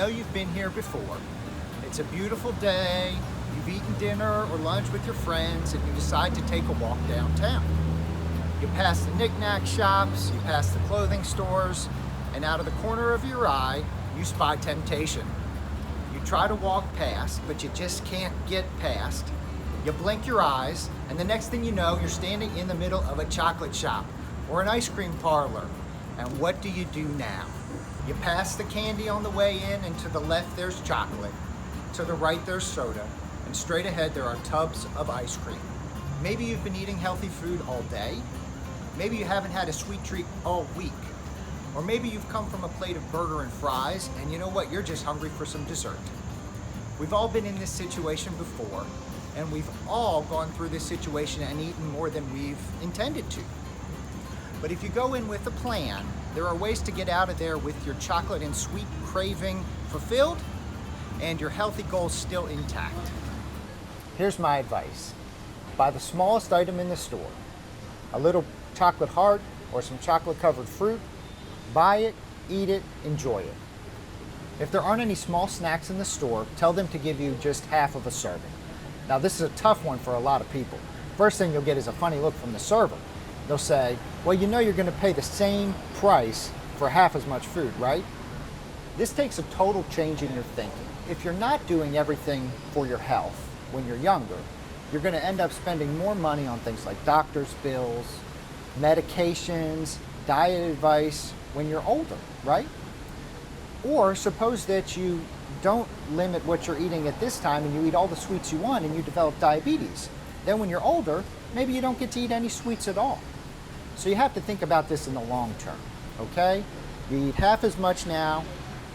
know you've been here before. It's a beautiful day, you've eaten dinner or lunch with your friends, and you decide to take a walk downtown. You pass the knick-knack shops, you pass the clothing stores, and out of the corner of your eye, you spy temptation. You try to walk past, but you just can't get past. You blink your eyes, and the next thing you know, you're standing in the middle of a chocolate shop or an ice cream parlor. And what do you do now? You pass the candy on the way in, and to the left there's chocolate, to the right there's soda, and straight ahead there are tubs of ice cream. Maybe you've been eating healthy food all day. Maybe you haven't had a sweet treat all week. Or maybe you've come from a plate of burger and fries, and you know what, you're just hungry for some dessert. We've all been in this situation before, and we've all gone through this situation and eaten more than we've intended to. But if you go in with a plan, there are ways to get out of there with your chocolate and sweet craving fulfilled and your healthy goals still intact. Here's my advice. Buy the smallest item in the store, a little chocolate heart or some chocolate covered fruit. Buy it, eat it, enjoy it. If there aren't any small snacks in the store, tell them to give you just half of a serving. Now this is a tough one for a lot of people. First thing you'll get is a funny look from the server. They'll say, well, you know you're going to pay the same price for half as much food, right? This takes a total change in your thinking. If you're not doing everything for your health when you're younger, you're going to end up spending more money on things like doctor's bills, medications, diet advice when you're older, right? Or suppose that you don't limit what you're eating at this time and you eat all the sweets you want and you develop diabetes. Then when you're older, maybe you don't get to eat any sweets at all. So you have to think about this in the long term, okay? You eat half as much now,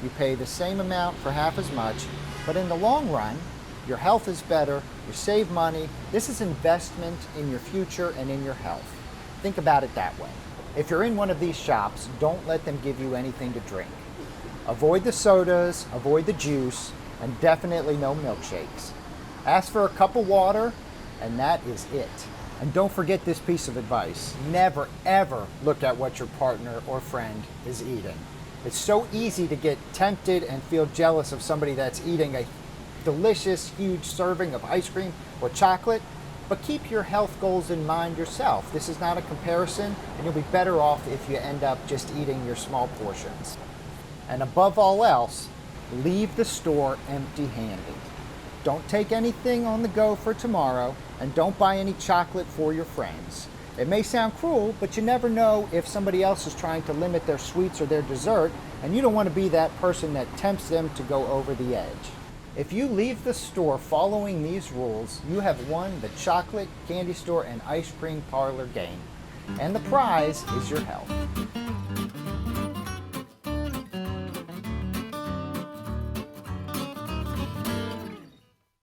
you pay the same amount for half as much, but in the long run, your health is better, you save money. This is investment in your future and in your health. Think about it that way. If you're in one of these shops, don't let them give you anything to drink. Avoid the sodas, avoid the juice, and definitely no milkshakes. Ask for a cup of water, and that is it. And don't forget this piece of advice. Never, ever look at what your partner or friend is eating. It's so easy to get tempted and feel jealous of somebody that's eating a delicious, huge serving of ice cream or chocolate, but keep your health goals in mind yourself. This is not a comparison, and you'll be better off if you end up just eating your small portions. And above all else, leave the store empty-handed. Don't take anything on the go for tomorrow, and don't buy any chocolate for your friends. It may sound cruel, but you never know if somebody else is trying to limit their sweets or their dessert, and you don't want to be that person that tempts them to go over the edge. If you leave the store following these rules, you have won the chocolate, candy store, and ice cream parlor game. And the prize is your health.